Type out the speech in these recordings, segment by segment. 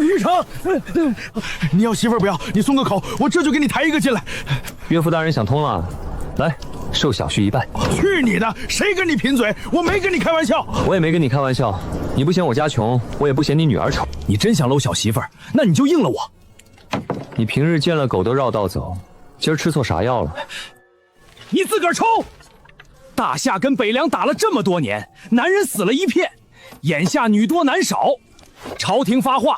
玉成，你要媳妇儿不要？你松个口，我这就给你抬一个进来。岳父大人想通了，来，受小婿一拜。去你的！谁跟你贫嘴？我没跟你开玩笑。我也没跟你开玩笑。你不嫌我家穷，我也不嫌你女儿丑。你真想搂小媳妇儿，那你就应了我。你平日见了狗都绕道走，今儿吃错啥药了？你自个儿抽！大夏跟北凉打了这么多年，男人死了一片，眼下女多男少，朝廷发话，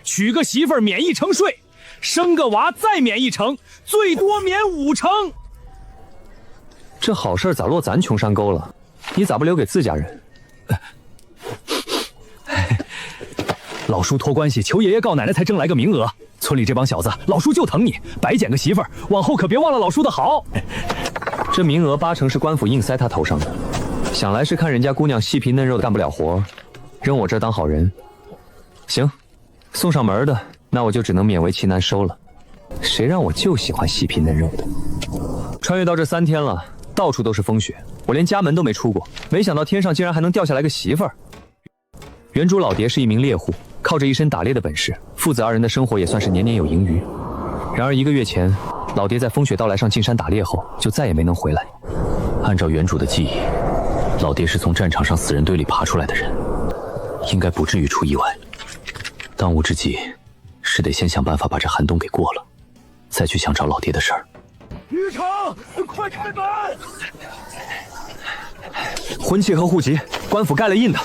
娶个媳妇儿免1成税，生个娃再免1成，最多免5成。这好事咋落咱穷山沟了？你咋不留给自家人？老叔托关系求爷爷告奶奶才争来个名额，村里这帮小子，老叔就疼你，白捡个媳妇儿，往后可别忘了老叔的好。这名额8成是官府硬塞他头上的，想来是看人家姑娘细皮嫩肉的干不了活，扔我这儿当好人。行，送上门的，那我就只能勉为其难收了。谁让我就喜欢细皮嫩肉的。穿越到这3天了，到处都是风雪，我连家门都没出过，没想到天上竟然还能掉下来个媳妇儿。原主老蝶是一名猎户，靠着一身打猎的本事，父子2人的生活也算是年年有盈余。然而1个月前，老蝶在风雪到来上进山打猎后，就再也没能回来。按照原主的记忆，老蝶是从战场上死人堆里爬出来的人，应该不至于出意外。当务之急是得先想办法把这寒冬给过了，再去想找老蝶的事儿。玉成，快开门！婚契和户籍，官府盖了印的，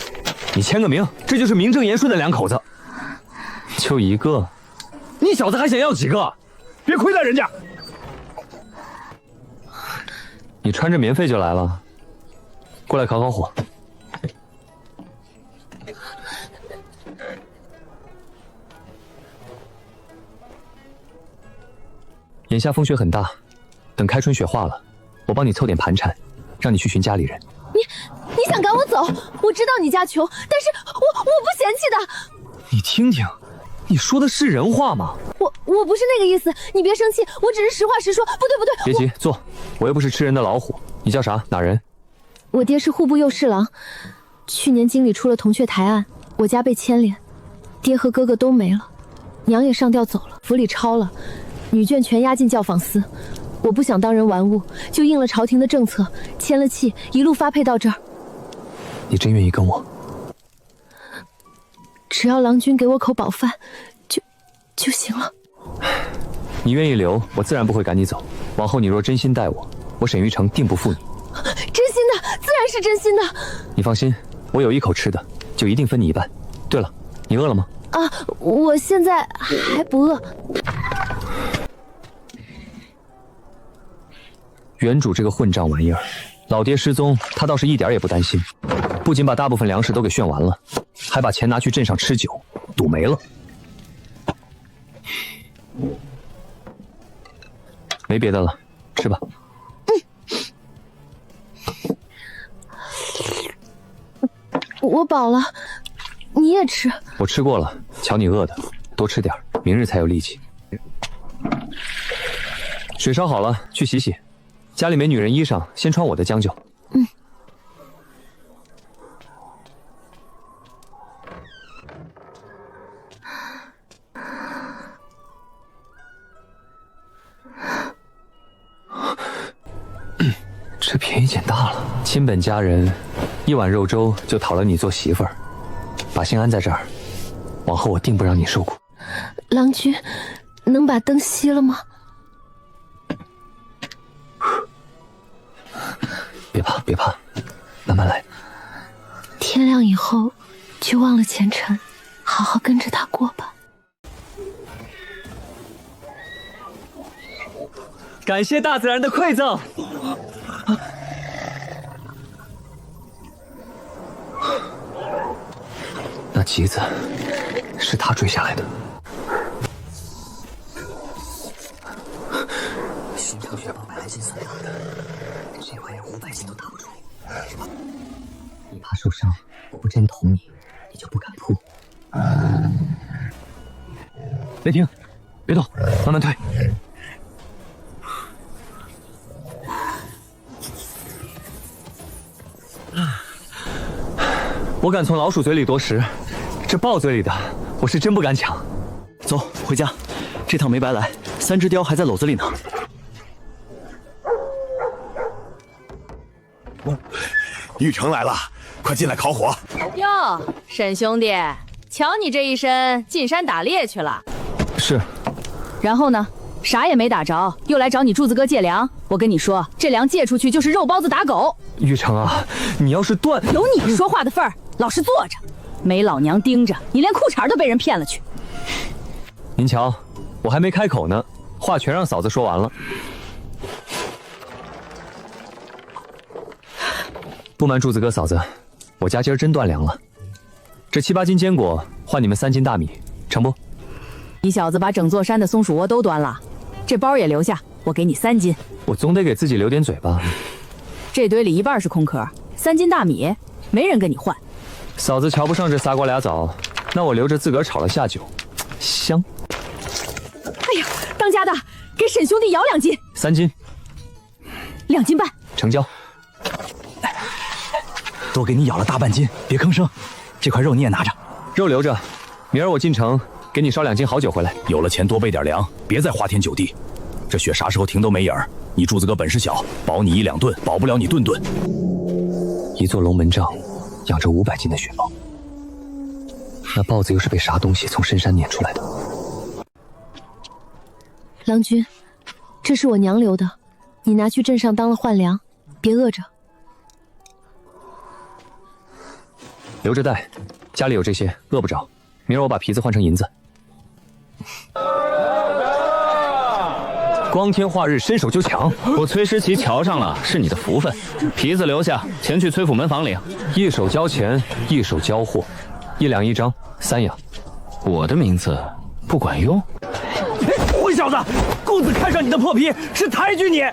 你签个名，这就是名正言顺的2口子。就1个？你小子还想要几个？别亏待人家。你穿着棉被就来了，过来烤烤火。眼下风雪很大，等开春雪化了，我帮你凑点盘缠，让你去寻家里人。你想赶我走？我知道你家穷，但是我不嫌弃的。你听听，你说的是人话吗？我不是那个意思，你别生气，我只是实话实说。不对，别急，坐。我又不是吃人的老虎。你叫啥？哪人？我爹是户部右侍郎，去年京里出了铜雀台案，我家被牵连，爹和哥哥都没了，娘也上吊走了，府里抄了，女眷全押进教坊司。我不想当人玩物，就应了朝廷的政策，签了契，一路发配到这儿。你真愿意跟我？只要郎君给我口饱饭，就行了。你愿意留，我自然不会赶你走。往后你若真心待我，我沈玉成定不负你。真心的，自然是真心的。你放心，我有1口吃的，就一定分你一半。对了，你饿了吗？啊，我现在还不饿。原主这个混账玩意儿，老爹失踪，他倒是一点也不担心，不仅把大部分粮食都给炫完了，还把钱拿去镇上吃酒，赌没了。没别的了，吃吧。我饱了，你也吃。我吃过了，瞧你饿的，多吃点，明日才有力气。水烧好了，去洗洗。家里没女人衣裳，先穿我的将就。这便宜捡大了，亲本家人，1碗肉粥就讨了你做媳妇儿，把心安在这儿，往后我定不让你受苦。郎君，能把灯熄了吗？别怕，慢慢来。天亮以后，就忘了前尘，好好跟着他过吧。感谢大自然的馈赠。那吉子是他追下来的。寻常雪豹100来斤算大的，这玩意儿500斤都打不住。你怕受伤，我不真捅你，你就不敢扑。雷霆，别动，慢慢退。我敢从老鼠嘴里夺食，这豹嘴里的我是真不敢抢。走，回家，这趟没白来，3只雕还在篓子里呢。玉成来了，快进来烤火。哟，沈兄弟，瞧你这一身，进山打猎去了。是。然后呢？啥也没打着，又来找你柱子哥借粮。我跟你说，这粮借出去就是肉包子打狗。玉成啊，你要是断，有你说话的份儿，老实坐着，没老娘盯着，你连裤衩都被人骗了去。您瞧，我还没开口呢，话全让嫂子说完了。不瞒柱子哥嫂子，我家今儿真断粮了，这7、8斤坚果换你们3斤大米，成不？你小子把整座山的松鼠窝都端了，这包也留下，我给你3斤。我总得给自己留点嘴吧。这堆里一半是空壳，3斤大米，没人跟你换。嫂子瞧不上这仨瓜俩枣，那我留着自个儿炒了下酒，香。哎呀，当家的，给沈兄弟舀2斤。3斤，2斤半，成交。都给你舀了大半斤，别吭声。这块肉你也拿着，肉留着，明儿我进城给你烧2斤好酒回来。有了钱多备点粮，别再花天酒地。这雪啥时候停都没影儿。你柱子哥本事小，保你1、2顿，保不了你顿顿。一座龙门帐养着500斤的雪豹，那豹子又是被啥东西从深山撵出来的？郎君，这是我娘留的，你拿去镇上当了换粮，别饿着。留着带，家里有这些，饿不着。明儿我把皮子换成银子。光天化日，伸手就抢。我崔师奇瞧上了，是你的福分。皮子留下，前去崔府门房领。一手交钱，一手交货，1两1张，3两。我的名字不管用。混小子，公子看上你的破皮，是抬举你。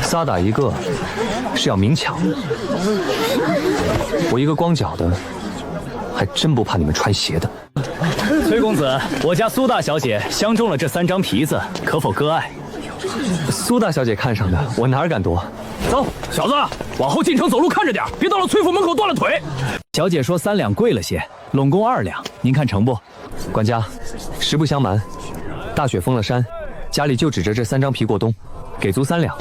仨打一个，是要明抢。我一个光脚的，还真不怕你们穿鞋的。崔公子，我家苏大小姐相中了这3张皮子，可否割爱？苏大小姐看上的，我哪敢夺？走，小子，往后进城走路看着点，别到了崔府门口断了腿。小姐说3两贵了些，拢共2两，您看成不？管家，实不相瞒，大雪封了山，家里就指着这3张皮过冬，给足3两。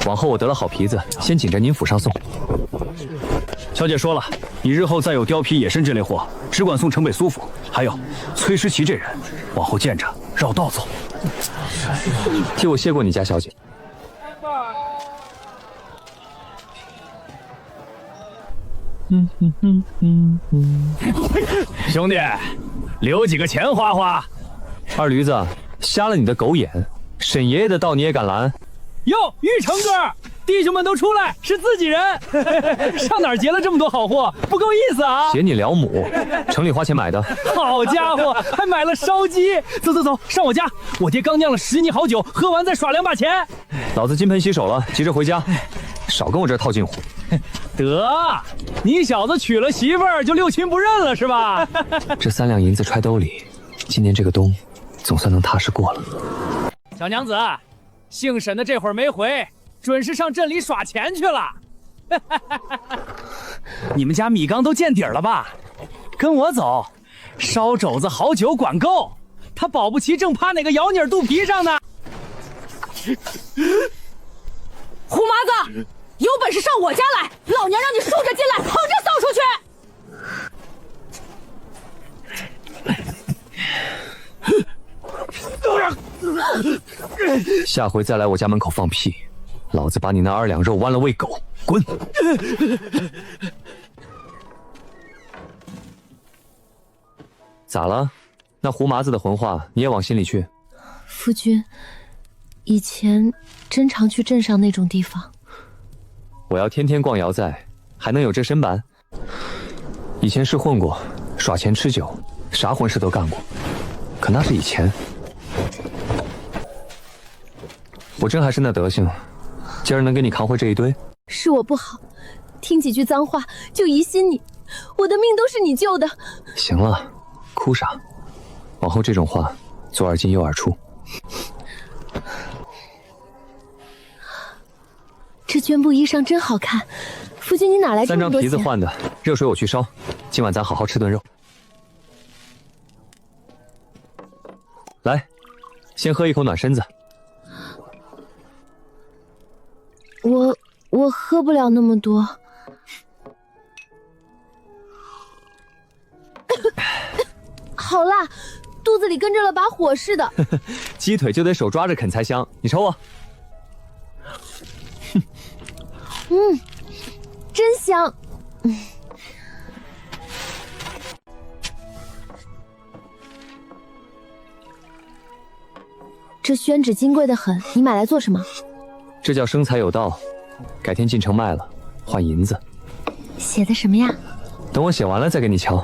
往后我得了好皮子，先紧着您府上送。小姐说了，你日后再有貂皮、野参这类货，只管送城北苏府。还有崔师奇这人，往后见着绕道走。替我谢过你家小姐。兄弟，留几个钱花花。二驴子，瞎了你的狗眼！沈爷爷的道你也敢拦？哟，玉成哥，弟兄们都出来，是自己人。上哪儿结了这么多好货，不够意思啊！写你辽母，城里花钱买的。好家伙，还买了烧鸡！走走走，上我家，我爹刚酿了10泥好酒，喝完再耍2把钱。老子金盆洗手了，急着回家，少跟我这儿套近乎。得，你小子娶了媳妇儿就六亲不认了是吧？这3两银子揣兜里，今年这个冬总算能踏实过了。小娘子，姓沈的这会儿没回，准是上镇里耍钱去了。你们家米缸都见底儿了吧？跟我走，烧肘子好酒管够。他保不齐正趴哪个姚妮儿肚皮上呢。胡麻子，有本事上我家来，老娘让你竖着进来，横着扫出去。下回再来我家门口放屁，老子把你那2两肉剜了喂狗，滚！咋了？那胡麻子的混话你也往心里去？夫君，以前真常去镇上那种地方。我要天天逛瑶寨，还能有这身板？以前是混过，耍钱吃酒，啥混事都干过，可那是以前。我真还是那德行，今儿能给你扛回这一堆？是我不好，听几句脏话就疑心你，我的命都是你救的。行了，哭啥？往后这种话，左耳进右耳出。这绢布衣裳真好看，夫君，你哪来这3张么多钱？皮子换的，热水我去烧。今晚咱好好吃顿肉。来，先喝一口暖身子。我喝不了那么多。好辣，肚子里跟着了把火似的。鸡腿就得手抓着啃才香，你瞅我。真香。这宣纸金贵的很，你买来做什么？这叫生财有道，改天进城卖了，换银子。写的什么呀？等我写完了再给你瞧，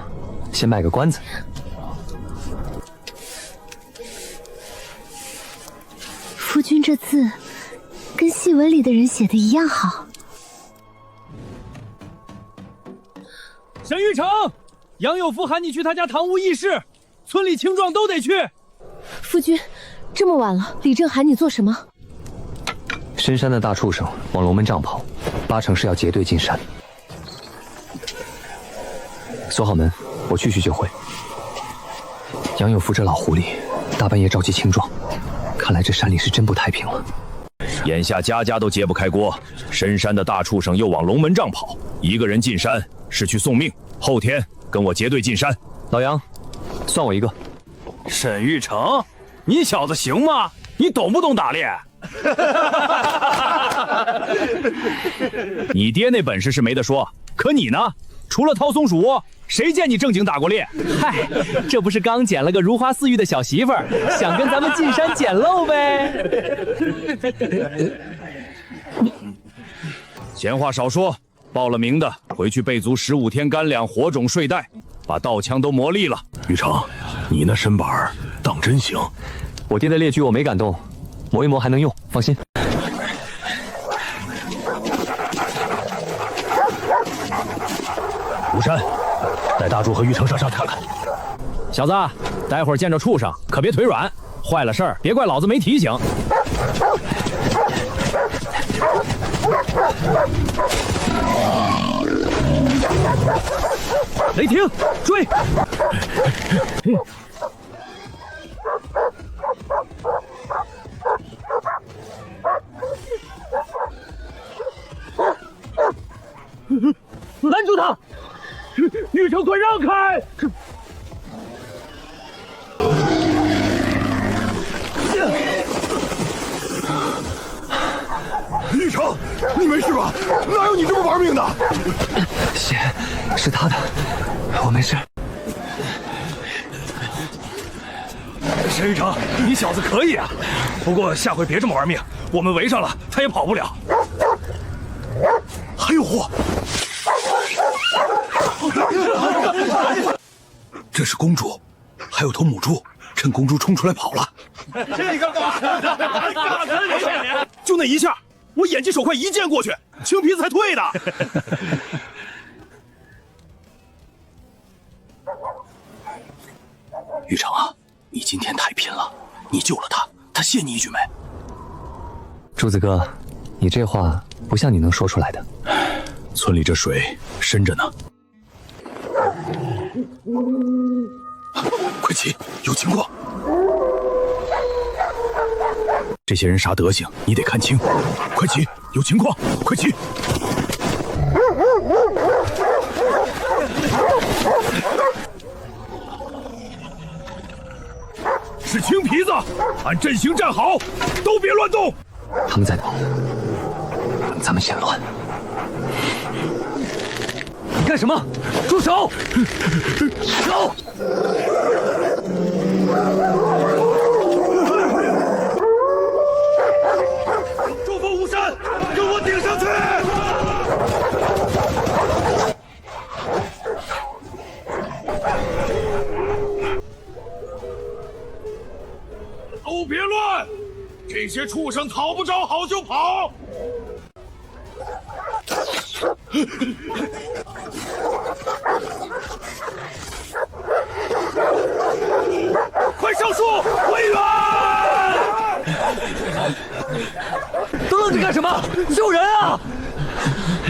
先卖个关子。夫君这字，跟戏文里的人写的一样好。沈玉成，杨有福喊你去他家堂屋议事，村里青壮都得去。夫君，这么晚了，李正喊你做什么？深山的大畜生往龙门帐跑，8成是要结队进山。锁好门，我去就会。杨有福这老狐狸，大半夜召集青壮，看来这山里是真不太平了。眼下家家都揭不开锅，深山的大畜生又往龙门帐跑，一个人进山是去送命。后天跟我结队进山。老杨，算我一个。沈玉成，你小子行吗？你懂不懂打猎？你爹那本事是没得说，可你呢？除了掏松鼠窝，谁见你正经打过猎？嗨，这不是刚捡了个如花似玉的小媳妇儿，想跟咱们进山捡漏呗？闲话少说，报了名的回去备足15天干粮、火种、睡袋，把道枪都磨砺了。玉成，你那身板当真行？我爹的猎具我没敢动，磨一磨还能用，放心。吴山，带大柱和玉成上山看看。小子，待会儿见着畜生可别腿软，坏了事儿别怪老子没提醒。雷霆，追！拦住他！玉成，快让开！玉成，你没事吧？哪有你这么玩命的？血是他的，我没事。沈玉成，你小子可以啊！不过下回别这么玩命，我们围上了，他也跑不了。还有货！这是公主，还有头母猪，趁公猪冲出来跑了。这个干嘛？就那一下，我眼疾手快，一剑过去，青皮子才退的。玉成啊，你今天太拼了，你救了他，他谢你一句没？柱子哥，你这话不像你能说出来的。村里这水深着呢。快起，有情况！这些人啥德行，你得看清。快起，有情况！快起！是青皮子，按阵型站好，都别乱动。他们在逃，等咱们先乱。你干什么？住手！走！祝福无山，跟我顶上去！都别乱！这些畜生讨不着好就跑！快上树，回援！都愣着干什么？救人啊！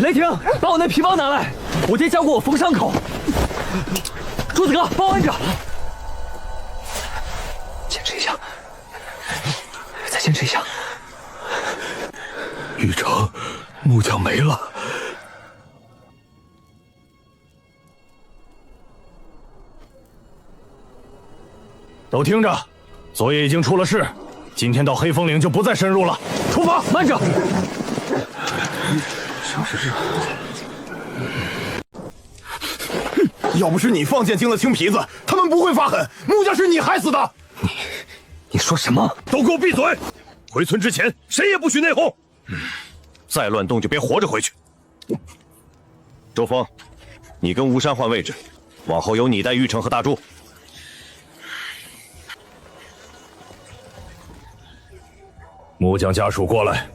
雷雷霆，把我那皮包拿来，我爹教过我缝伤口。朱子哥，帮我按着。坚持一下，再坚持一下。玉成，木匠没了。都听着，昨夜已经出了事，今天到黑风岭就不再深入了。出发！慢着。要不是你放箭惊了青皮子，他们不会发狠。木匠是你害死的。你说什么？都给我闭嘴！回村之前，谁也不许内讧。再乱动就别活着回去。周峰，你跟吴山换位置，往后由你带玉成和大柱。木匠家属过来。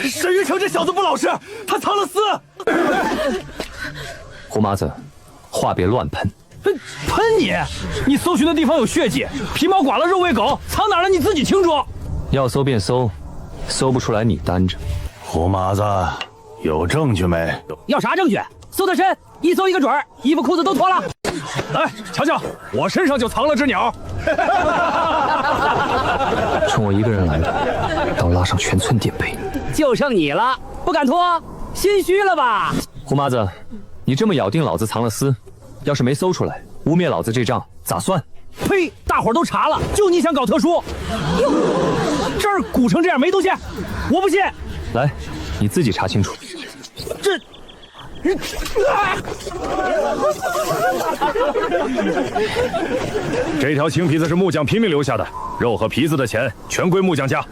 沈玉成这小子不老实，他藏了丝。胡麻子，话别乱喷。喷你！你搜寻的地方有血迹，皮毛剐了，肉喂狗，藏哪儿了你自己清楚。要搜便搜，搜不出来你担着。胡麻子，有证据没？要啥证据？搜得深，一搜一个准儿，衣服裤子都脱了。来，瞧瞧，我身上就藏了只鸟。冲我一个人来的，要拉上全村垫背。就剩你了，不敢脱，心虚了吧？胡麻子，你这么咬定老子藏了丝，要是没搜出来，污蔑老子这账咋算？呸！大伙儿都查了，就你想搞特殊。哟，这儿鼓成这样没东西，我不信。来，你自己查清楚。这。这条青皮子是木匠拼命留下的，肉和皮子的钱全归木匠家。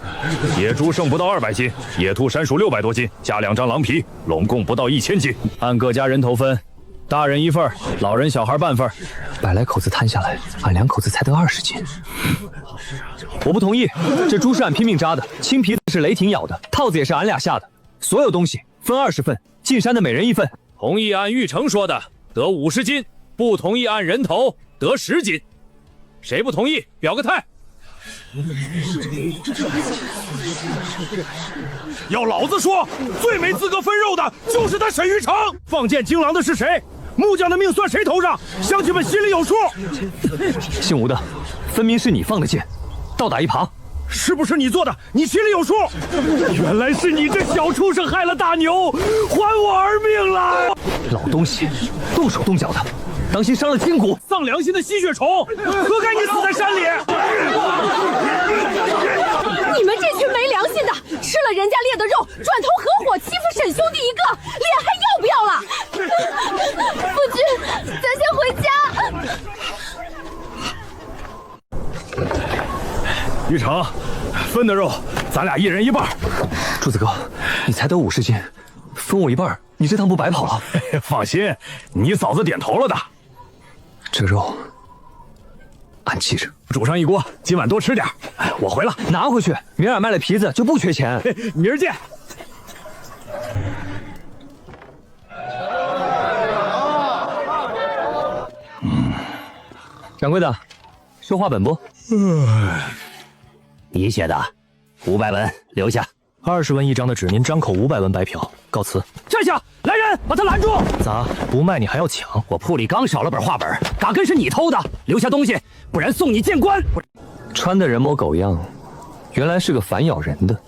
野猪剩不到200斤，野兔、山鼠600多斤，加2张狼皮，拢共不到1000斤。按各家人头分，大人1份，老人小孩半份。100来口子摊下来，俺2口子才得20斤。我不同意，这猪是俺拼命扎的，青皮子是雷霆咬的，套子也是俺俩下的，所有东西分20份，进山的每人1份。同意按玉成说的得50斤，不同意按人头得10斤。谁不同意表个态。要老子说，最没资格分肉的就是他沈玉成。放箭惊狼的是谁？木匠的命算谁头上？乡亲们心里有数。姓吴的，分明是你放的箭，倒打一耙。是不是你做的？你心里有数。原来是你这小畜生害了大牛，还我儿命了！老东西，动手动脚的，当心伤了筋骨。丧良心的吸血虫，何该你死在山里？你们这群没良心的，吃了人家猎的肉，转头合伙欺负沈兄弟一个，脸还要不要了？夫君，咱先回家。玉成，分的肉，咱俩1人1半。柱子哥，你才得50斤，分我1半，你这趟不白跑了？放心，你嫂子点头了的。这肉，俺记着，煮上一锅，今晚多吃点。我回了，拿回去，明儿俺卖了皮子就不缺钱。明儿见。掌柜的，说话本不？你写的，500文留下，20文一张的纸，您张口500文白嫖，告辞。站下，来人，把他拦住！咋不卖你还要抢？我铺里刚少了本画本，嘎根是你偷的，留下东西，不然送你见官。穿的人模狗样，原来是个反咬人的。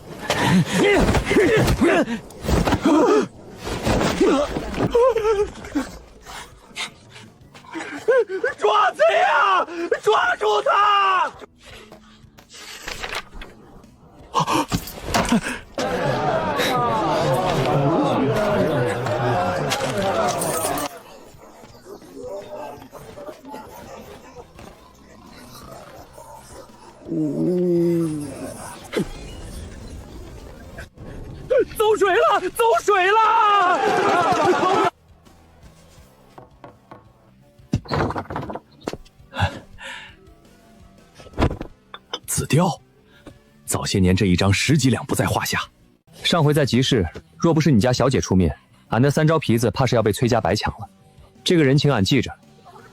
抓贼呀！抓住他！走水了，走水了！紫貂，早些年这一张10几两不在话下。上回在集市，若不是你家小姐出面，俺的3招皮子怕是要被崔家白抢了。这个人情俺记着，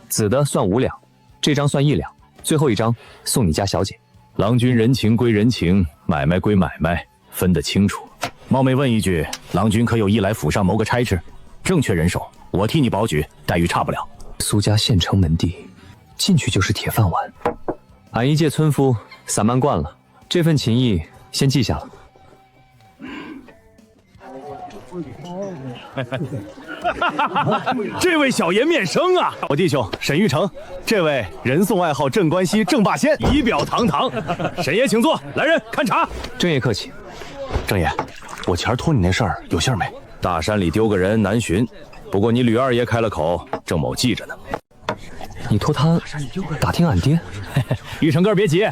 紫的算5两，这张算1两，最后一张送你家小姐。郎君人情归人情，买卖归买卖，分得清楚。冒昧问一句，郎君可有意来府上谋个差事？正缺人手，我替你保举，待遇差不了。苏家县城门第，进去就是铁饭碗。俺一介村夫，散漫惯了，这份情谊先记下了。这位小爷面生啊，我弟兄沈玉成，这位人送外号镇关西郑霸先，仪表堂堂。沈爷请坐，来人看茶。郑爷客气。郑爷，我前儿托你那事儿有信儿没？大山里丢个人难寻，不过你吕二爷开了口，郑某记着呢。你托他打听俺爹？玉成哥别急，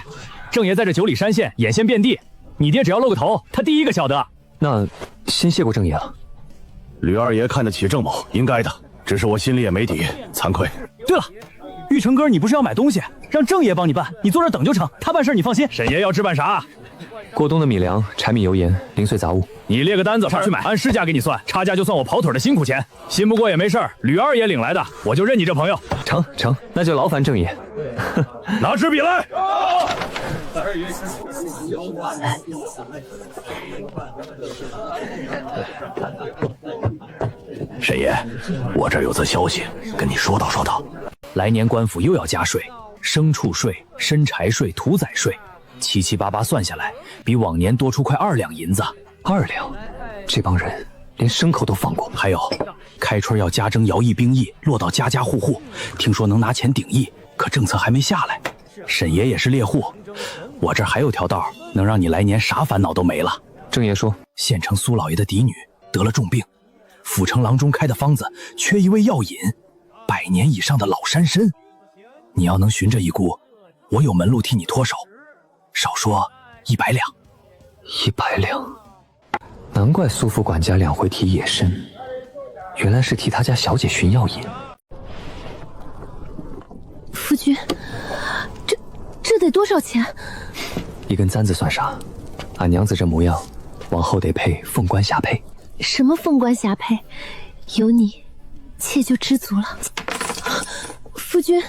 郑爷在这九里山县眼线遍地，你爹只要露个头，他第一个晓得。那先谢过郑爷了。吕二爷看得起郑某，应该的，只是我心里也没底，惭愧。对了，玉成哥，你不是要买东西，让郑爷帮你办，你坐这等就成，他办事你放心。沈爷要置办啥？过冬的米粮、柴米油盐、零碎杂物，你列个单子，去买，按市价给你算，差价就算我跑腿的辛苦钱。信不过也没事儿，吕二爷领来的，我就认你这朋友。成，那就劳烦郑爷。拿支笔来。沈爷，我这儿有则消息，跟你说道说道。来年官府又要加税，牲畜税、参柴税、屠宰税，七七八八算下来，比往年多出快2两银子。2两，这帮人连牲口都放过。还有，开春要加征徭役兵役，落到家家户户，听说能拿钱顶役，可政策还没下来。沈爷也是猎户，我这儿还有条道，能让你来年啥烦恼都没了。郑爷说，县城苏老爷的嫡女得了重病，府城郎中开的方子缺一味药引，100年以上的老山参。你要能寻这一姑，我有门路替你脱手，少说100两。100两，难怪苏府管家2回提野参，原来是替他家小姐寻药引。夫君，这得多少钱？1根簪子算啥？俺娘子这模样，往后得配凤冠霞帔。什么凤冠霞帔？有你，妾就知足了。夫君，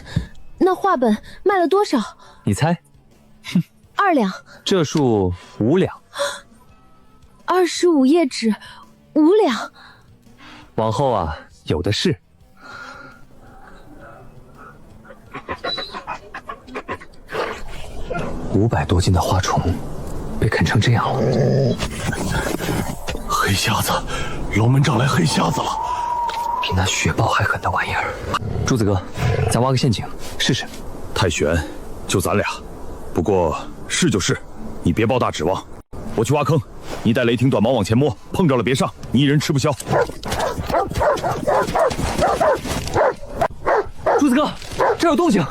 那画本卖了多少？你猜？2两。这数5两。25页纸5两。往后啊，有的是。500多斤的花虫，被啃成这样了。黑瞎子，龙门帐来黑瞎子了，比那雪豹还狠的玩意儿。朱子哥，咱挖个陷阱试试。太悬，就咱俩。不过是就是，你别抱大指望。我去挖坑，你带雷霆短矛往前摸，碰着了别上，你一人吃不消。朱子哥，这有动静。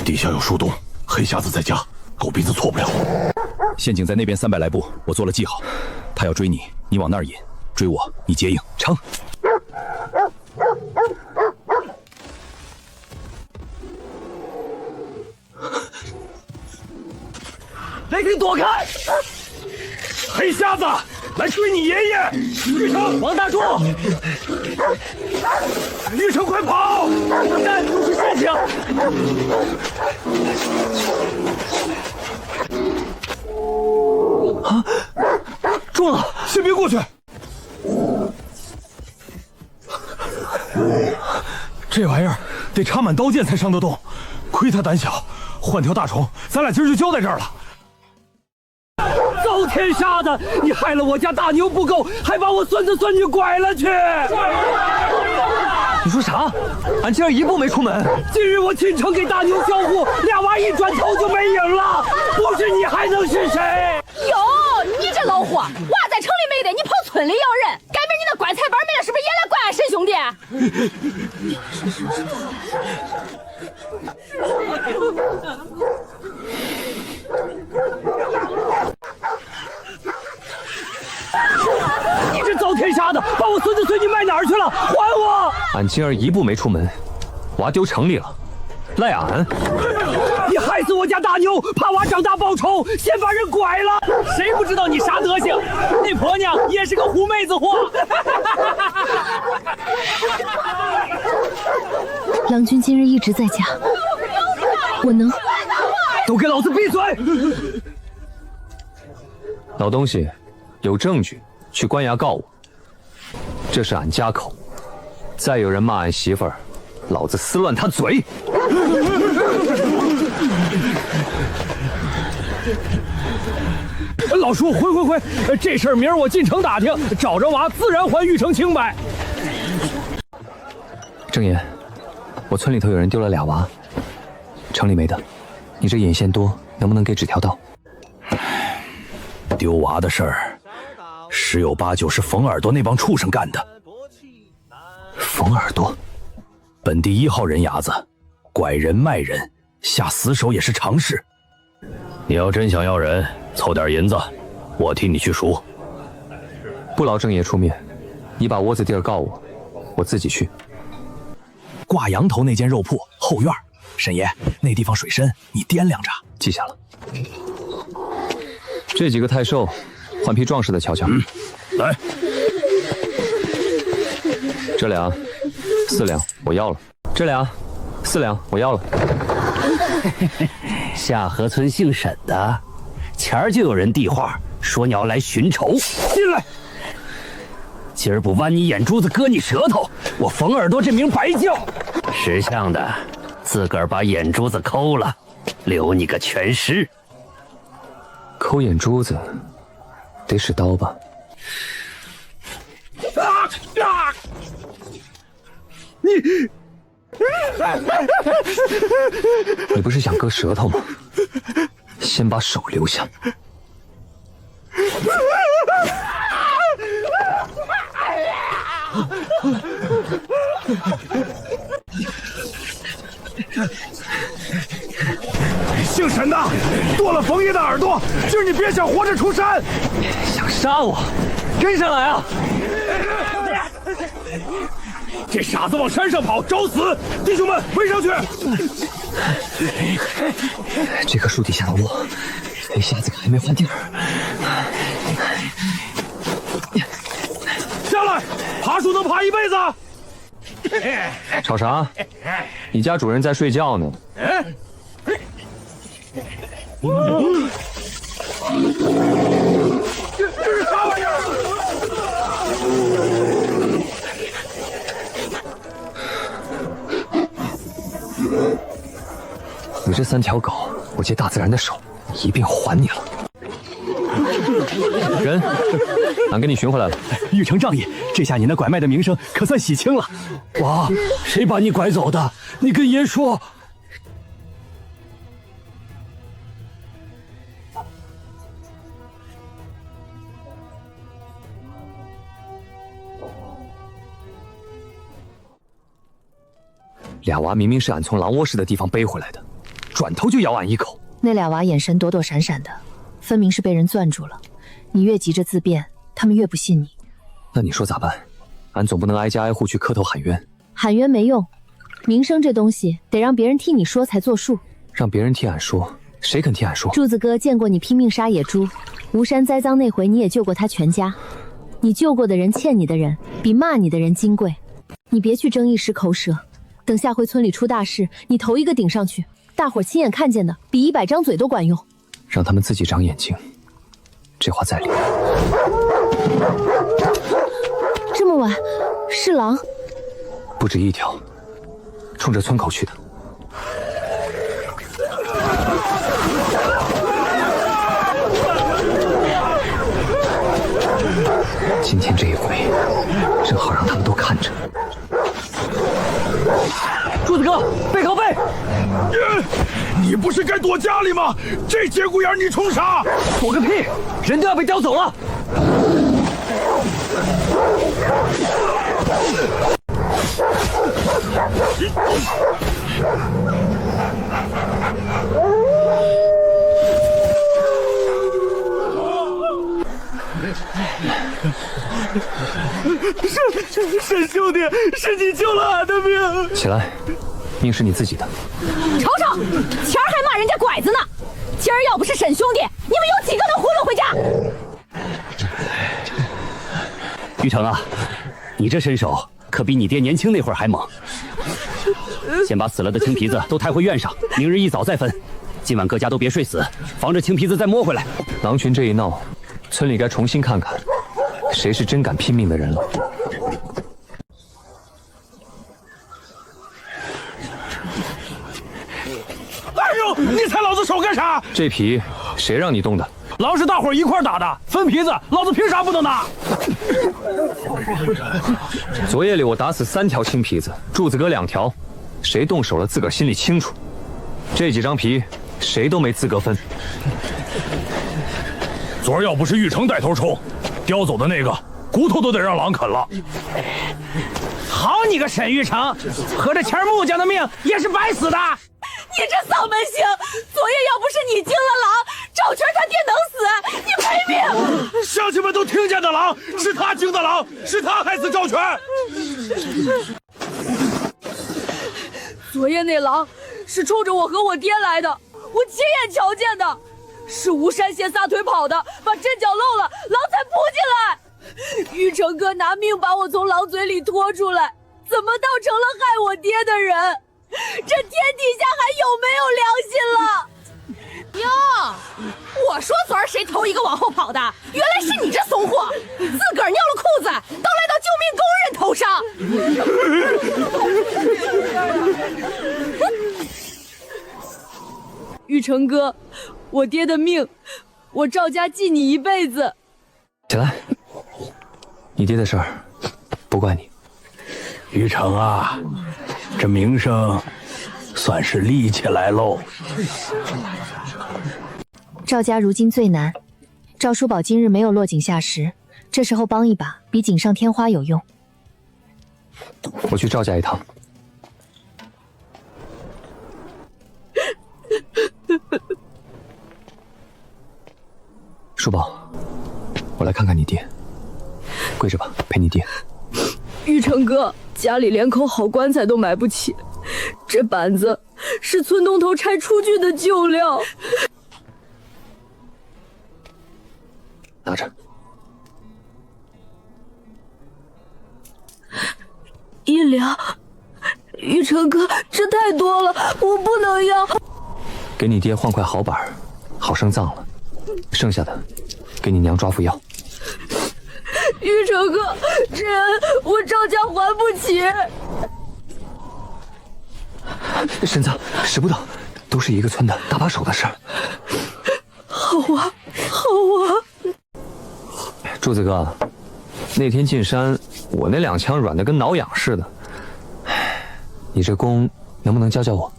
地下有树洞，黑瞎子在家，狗鼻子错不了。陷阱在那边300来步，我做了记号。他要追你，你往那儿引；追我，你接应。成。雷霆躲开！黑瞎子来追你爷爷！玉成，王大柱！玉成，快跑！干，又是陷阱！啊！中了！先别过去。这玩意儿得插满刀剑才伤得动，亏他胆小，换条大虫，咱俩今儿就交在这儿了。遭天杀的！你害了我家大牛不够，还把我孙子孙女拐了去！你说啥？俺今儿一步没出门。今日我进城给大牛交户，2娃一转头就没影了，不是你还能是谁？哟，你这老货，娃在城里没得，你跑村里要人，改明你那棺材板没了，是不是也来怪俺沈兄弟？你这遭天杀的，把我孙子孙女卖哪儿去了？还我！俺今儿一步没出门，娃丢城里了，赖俺！你害死我家大牛，怕娃长大报仇，先把人拐了。谁不知道你啥德行？那婆娘也是个狐妹子货。郎君今日一直在家，我能……都给老子闭嘴！老东西，有证据去官衙告我，这是俺家口。再有人骂俺媳妇儿，老子撕乱他嘴！老叔，回，这事儿明儿我进城打听，找着娃自然还玉成清白。郑爷，我村里头有人丢了2娃，城里没的，你这眼线多，能不能给指条道？丢娃的事儿，十有八九是冯耳朵那帮畜生干的。冯耳朵，本地1号人牙子，拐人卖人，下死手也是常事。你要真想要人，凑点银子，我替你去赎。不劳郑爷出面，你把窝子地儿告我，我自己去。挂羊头那间肉铺后院，沈爷，那地方水深，你掂量着。记下了。这几个太瘦，换批壮实的瞧瞧。来，这俩4两我要了，这俩4两我要了。下河村姓沈的，前儿就有人递话说你要来寻仇。进来！今儿不剜你眼珠子割你舌头，我冯耳朵这名白叫。识相的，自个儿把眼珠子抠了，留你个全尸。抠眼珠子，得使刀吧？你不是想割舌头吗？先把手留下。姓沈的，剁了冯爷的耳朵，今儿你别想活着出山！想杀我，跟上来啊！这傻子往山上跑，找死！弟兄们，围上去！这棵树底下的窝，那瞎子还没换地儿。下来，爬树能爬一辈子。吵啥？你家主人在睡觉呢。这是啥玩意儿？你这3条狗，我借大自然的手一并还你了。人，俺给你寻回来了。玉成仗义，这下你那拐卖的名声可算洗清了。娃，谁把你拐走的？你跟爷说。俩娃明明是俺从狼窝似的地方背回来的，转头就咬俺一口。那俩娃眼神躲躲闪闪的，分明是被人攥住了。你越急着自辩，他们越不信你。那你说咋办？俺总不能挨家挨户去磕头喊冤。喊冤没用，名声这东西得让别人替你说才作数。让别人替俺说，谁肯替俺说？柱子哥见过你拼命杀野猪，吴山栽赃那回你也救过他全家。你救过的人欠你的人，比骂你的人金贵。你别去争一时口舌，等下回村里出大事，你头一个顶上去，大伙亲眼看见的，比100张嘴都管用。让他们自己长眼睛，这话在理。这么晚，是狼？不止1条，冲着村口去的。今天这一回，正好让他们都看着。柱子哥，背靠背！你不是该躲家里吗？这节骨眼你冲啥？躲个屁！人都要被叼走了。沈兄弟，是你救了俺的命！起来，命是你自己的。瞅瞅，前儿还骂人家拐子呢，今儿要不是沈兄弟，你们有几个能糊弄回家？玉成啊，你这身手可比你爹年轻那会儿还猛。先把死了的青皮子都抬回院上，明日一早再分。今晚各家都别睡死，防着青皮子再摸回来。狼群这一闹，村里该重新看看，谁是真敢拼命的人了。哎呦，你踩老子手干啥？这皮谁让你动的？狼是大伙一块打的，分皮子，老子凭啥不能拿？昨夜里我打死3条青皮子，柱子哥2条，谁动手了自个儿心里清楚。这几张皮谁都没资格分。昨儿要不是玉成带头冲，叼走的那个骨头都得让狼啃了。好你个沈玉成，合着钱木匠的命也是白死的。你这丧门星，昨夜要不是你惊了狼，赵全他爹能死，你赔命！乡亲们都听见的，狼是他惊的狼，是他害死赵全。昨夜那狼是冲着我和我爹来的，我亲眼瞧见的，是吴山先撒腿跑的，把阵脚漏了，狼才扑进来。玉成哥拿命把我从狼嘴里拖出来，怎么倒成了害我爹的人？这天底下还有没有良心了？哟，我说昨儿谁头一个往后跑的，原来是你这怂货，自个儿尿了裤子，都赖到救命工人头上。玉成哥，我爹的命，我赵家记你一辈子。起来，你爹的事儿不怪你。玉成啊，这名声算是立起来喽。赵家如今最难，赵叔宝今日没有落井下石，这时候帮一把比锦上添花有用。我去赵家一趟。叔宝，我来看看你爹，跪着吧，陪你爹。玉成哥，家里连口好棺材都买不起，这板子是村东头拆出去的旧料。拿着。1两，玉成哥，这太多了，我不能要。给你爹换块好板，好生葬了。剩下的，给你娘抓副药。玉成哥，这我赵家还不起。婶子，使不得，都是一个村的，搭把手的事儿。好啊，好啊。柱子哥，那天进山，我那2枪软的跟挠痒似的。你这功能不能教教我？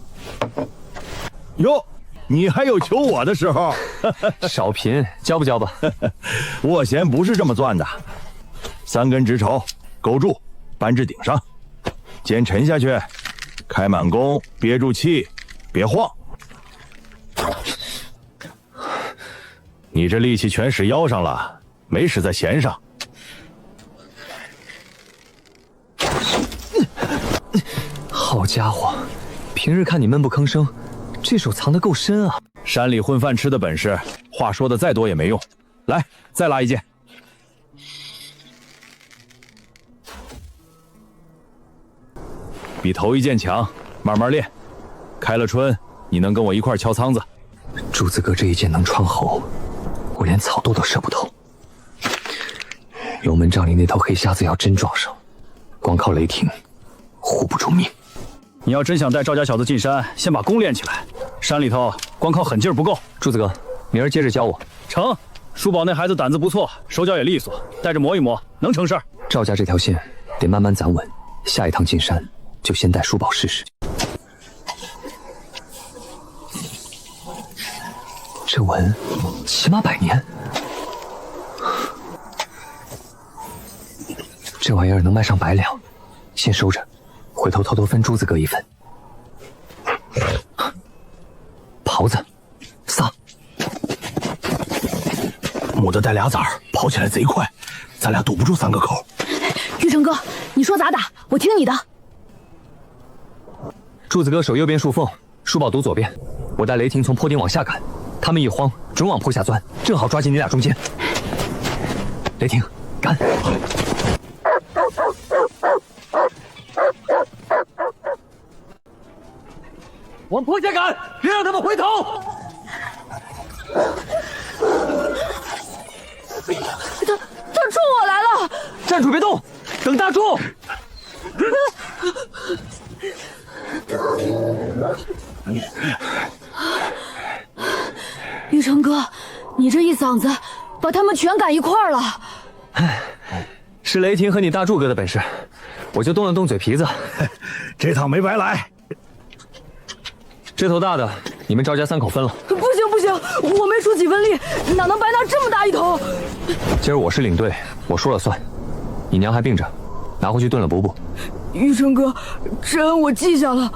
哟，你还有求我的时候。少贫，教不教吧？卧弦不是这么钻的，3根直筹，勾住，扳至顶上，肩沉下去，开满弓，憋住气，别晃。你这力气全使腰上了，没使在弦上。好家伙，平日看你闷不吭声，这手藏得够深啊！山里混饭吃的本事，话说的再多也没用。来，再拉一件。比头一件强，慢慢练。开了春，你能跟我一块敲仓子。柱子哥这一剑能穿喉，我连草垛都射不透。龙门帐里那头黑瞎子要真撞上，光靠雷霆护不住命。你要真想带赵家小子进山，先把功练起来。山里头光靠狠劲儿不够。柱子哥，明儿接着教我。成，叔宝那孩子胆子不错，手脚也利索，带着磨一磨，能成事儿。赵家这条线得慢慢攒稳，下一趟进山就先带叔宝试试。这纹起码100年，这玩意儿能卖上100两，先收着，回头偷偷分珠子哥1份。袍子，撒。母的带俩崽儿，跑起来贼快，咱俩堵不住3个口。玉成哥，你说咋打，我听你的。柱子哥守右边树缝，叔宝堵左边，我带雷霆从坡顶往下赶，他们一慌，准往坡下钻，正好抓进你俩中间。雷霆，赶！往坡下赶，别让他们回头！大柱，我来了！站住别动，等大柱！玉成哥，你这一嗓子，把他们全赶一块儿了。是雷霆和你大柱哥的本事，我就动了动嘴皮子。这趟没白来。这头大的，你们赵家3口分了。不行不行，我没出几分力，哪能白拿这么大一头？今儿我是领队，我说了算。你娘还病着，拿回去炖了补补。玉成哥，这恩我记下了。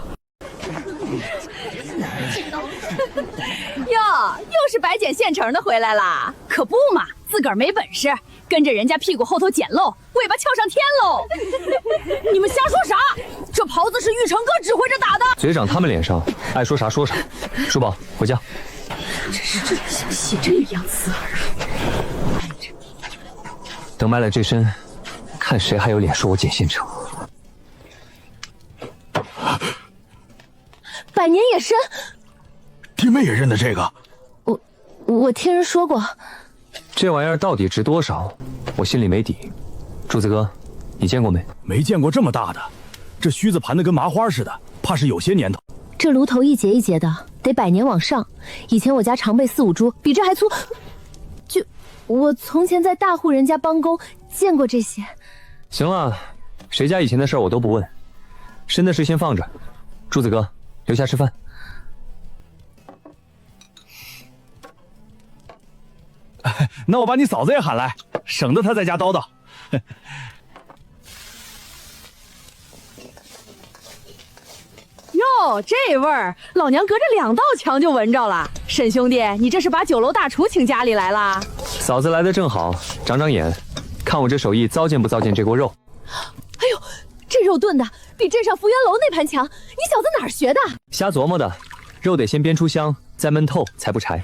哟，又是白捡现成的回来啦！可不嘛，自个儿没本事，跟着人家屁股后头捡漏，尾巴翘上天喽！你们瞎说啥？这袍子是玉成哥指挥着打的。嘴长他们脸上，爱说啥说啥。叔宝，回家。这像写真一样刺耳。等卖了这身，看谁还有脸说我捡现成。百年野参，弟妹也认得这个。我听人说过。这玩意儿到底值多少，我心里没底。柱子哥，你见过没？没见过这么大的，这须子盘的跟麻花似的，怕是有些年头。这炉头一节一节的，得100年往上。以前我家常备4、5株，比这还粗。就我从前在大户人家帮工，见过这些。行了，谁家以前的事儿我都不问，深的事先放着。柱子哥，留下吃饭。那我把你嫂子也喊来，省得她在家叨叨。哟，这味儿，老娘隔着2道墙就闻着了。沈兄弟，你这是把酒楼大厨请家里来啦？嫂子来的正好，长长眼，看我这手艺糟践不糟践这锅肉。哎呦，这肉炖的比镇上福源楼那盘强，你小子哪儿学的？瞎琢磨的，肉得先煸出香，再焖透才不柴。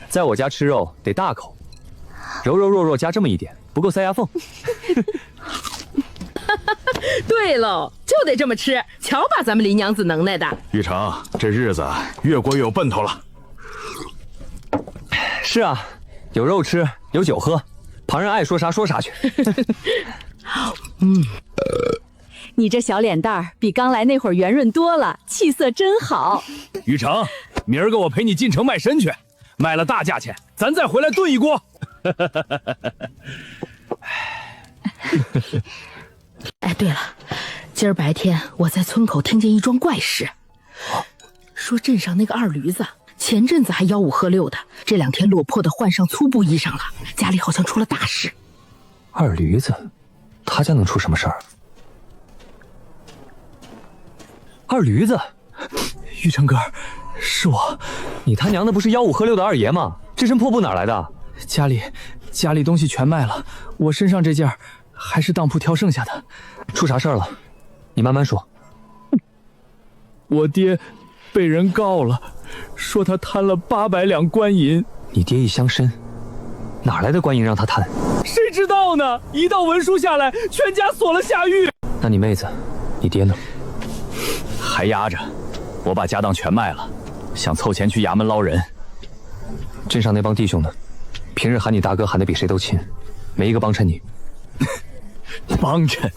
在我家吃肉得大口，柔柔弱弱加这么一点，不够塞牙缝。对喽，就得这么吃，瞧把咱们林娘子能耐的。玉成，这日子越过越有奔头了。是啊，有肉吃，有酒喝，旁人爱说啥说啥去。你这小脸蛋儿比刚来那会儿圆润多了，气色真好。玉成，明儿个我陪你进城卖参去，卖了大价钱，咱再回来炖一锅。哎，对了，今儿白天我在村口听见一桩怪事，说镇上那个二驴子前阵子还吆五喝六的，这2天落魄的换上粗布衣裳了，家里好像出了大事。二驴子，他家能出什么事儿？二驴子，玉成哥，是我。你他娘的不是吆五喝六的二爷吗？这身破布哪来的？家里东西全卖了，我身上这件还是当铺挑剩下的。出啥事儿了？你慢慢说。我爹被人告了，说他贪了800两官银。你爹一乡绅，哪来的官银让他贪？谁知道呢？一道文书下来，全家锁了下狱。那你妹子，你爹呢？还压着，我把家当全卖了，想凑钱去衙门捞人。镇上那帮弟兄呢？平日喊你大哥喊得比谁都亲，没一个帮衬你。帮衬？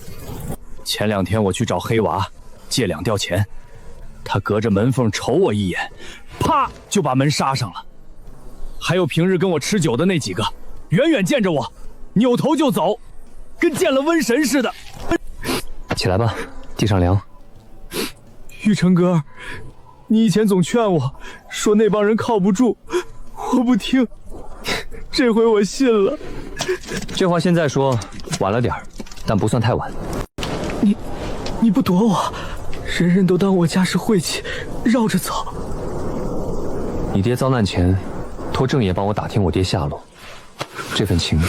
前2天我去找黑娃借2吊钱，他隔着门缝瞅我一眼，啪就把门纱上了。还有平日跟我吃酒的那几个，远远见着我，扭头就走，跟见了瘟神似的。起来吧，地上凉。玉成哥，你以前总劝我说那帮人靠不住，我不听，这回我信了。这话现在说晚了点儿，但不算太晚。你不躲我，人人都当我家是晦气，绕着走。你爹遭难前，托郑爷帮我打听我爹下落，这份情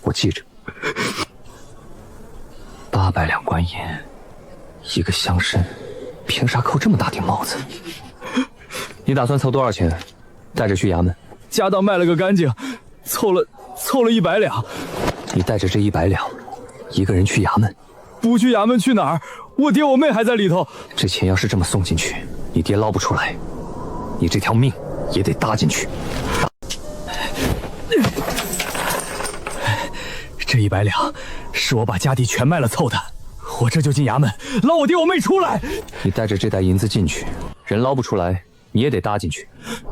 我记着。800两官银，一个乡绅，凭啥扣这么大顶帽子？你打算凑多少钱，带着去衙门？家当卖了个干净，凑了100两。你带着这100两，一个人去衙门？不去衙门去哪儿？我爹我妹还在里头。这钱要是这么送进去，你爹捞不出来，你这条命也得搭进去。这100两是我把家底全卖了凑的，我这就进衙门捞我爹我妹出来。你带着这袋银子进去，人捞不出来，你也得搭进去。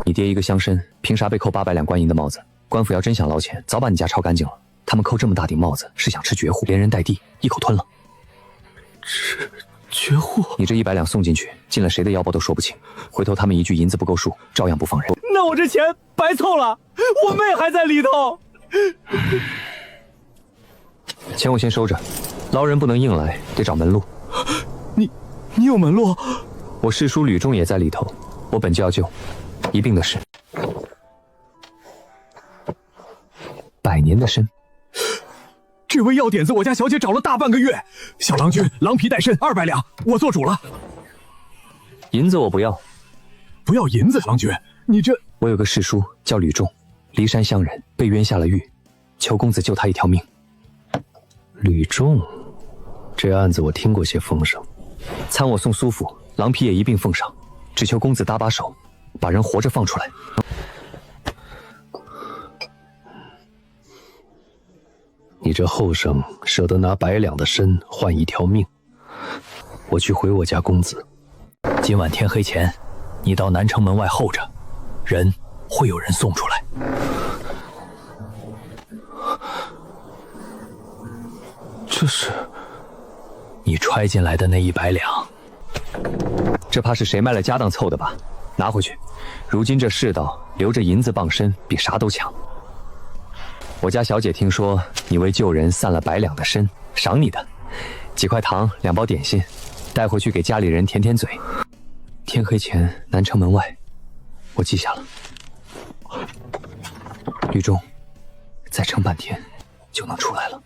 你爹一个乡绅，凭啥被扣800两官银的帽子？官府要真想捞钱，早把你家抄干净了。他们扣这么大顶帽子，是想吃绝户，连人带地一口吞了。吃绝户？你这100两送进去，进了谁的腰包都说不清。回头他们一句银子不够数，照样不放人。那我这钱白凑了，我妹还在里头。钱我先收着，捞人不能硬来，得找门路。你有门路？我师叔吕仲也在里头，我本就要救，一并的事。100年的参，这味药点子我家小姐找了大半个月。小郎君，狼皮带参200两，我做主了。银子我不要，不要银子，郎君，你这……我有个师叔叫吕仲，骊山乡人，被冤下了狱，求公子救他一条命。吕仲，这案子我听过些风声。参我送苏府，狼皮也一并奉上，只求公子搭把手，把人活着放出来。你这后生舍得拿100两的参换一条命，我去回我家公子。今晚天黑前，你到南城门外候着，人会有人送出来。这是你揣进来的那100两，这怕是谁卖了家当凑的吧？拿回去。如今这世道，留着银子傍身比啥都强。我家小姐听说你为救人散了100两的参，赏你的几块糖2包点心，带回去给家里人舔舔嘴。天黑前南城门外，我记下了。吕仲，再撑半天就能出来了。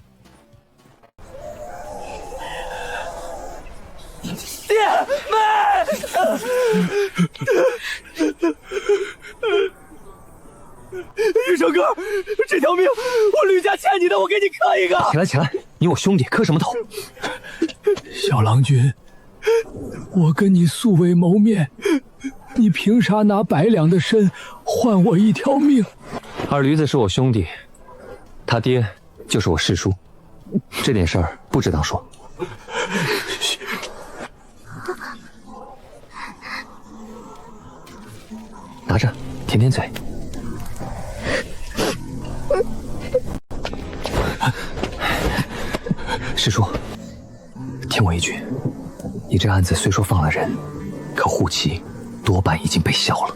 爹妹，玉成哥，这条命我吕家欠你的，我给你磕一个。起来起来，你我兄弟磕什么头？小郎君，我跟你素未谋面，你凭啥拿100两的参换我一条命？二驴子是我兄弟，他爹就是我师叔，这点事儿不值当说。拿着，舔舔嘴。师叔，听我一句，你这案子虽说放了人，可户籍多半已经被销了。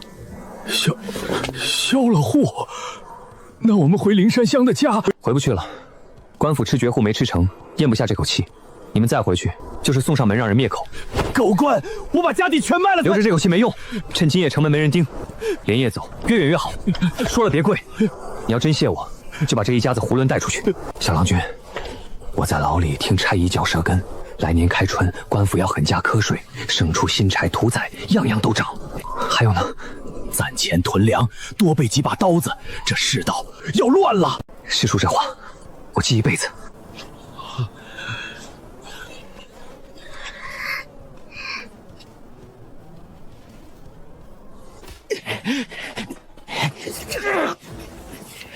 销了户？那我们回灵山乡的家回不去了。官府吃绝户没吃成，咽不下这口气。你们再回去，就是送上门让人灭口。狗官，我把家底全卖了，留着这口气没用。趁今夜城门没人盯，连夜走，越远越好。说了别跪，你要真谢我，就把这一家子囫囵带出去。小郎君，我在牢里听差役嚼舌根，来年开春官府要狠加瞌睡，牲畜新柴屠宰样样都涨。还有呢，攒钱囤粮，多备几把刀子，这世道要乱了。师叔这话，我记一辈子。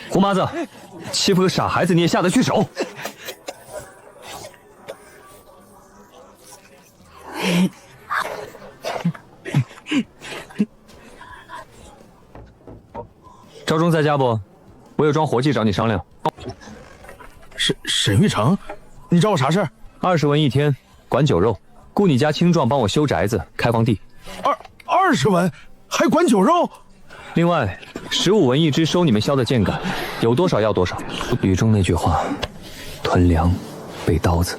胡麻子，欺负个傻孩子你也下得去手？赵忠在家不？我有桩活计找你商量。沈玉成，你找我啥事？20文一天，管酒肉，雇你家青壮帮我修宅子、开荒地。20文，还管酒肉？另外，15文一支收你们削的箭杆，有多少要多少。吕中那句话，囤粮，备刀子。